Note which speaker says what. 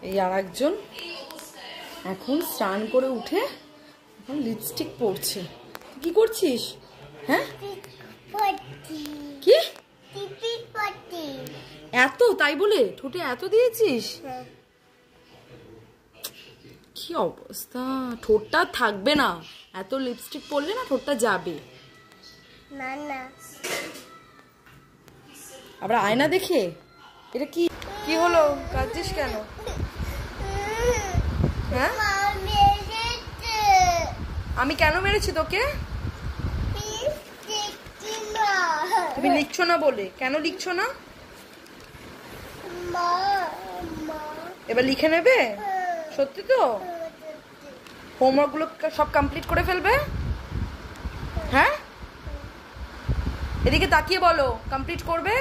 Speaker 1: এই আর একজন এখন স্নান করে উঠে এখন লিপস্টিক পরছে। কি করছিস? হ্যাঁ কি এত, তাই বলে ঠোঁটে এত দিয়েছিস? কি অবস্থা, ঠোঁটটা থাকবে না, এত লিপস্টিক পরলে না ঠোঁটটা যাবে না। না আবার আয়না দেখে এটা কি কি হলো, কাঁদছিস কেন? হ্যাঁ আমি কেন মেরেছি তোকে? তুমি লিখছো না বলে। কেন লিখছো না? এবার লিখে নেবে? সত্যি তো? হোমওয়ার্ক গুলো সব কমপ্লিট করে ফেলবে? হ্যাঁ এদিকে তাকিয়ে বলো, কমপ্লিট করবে?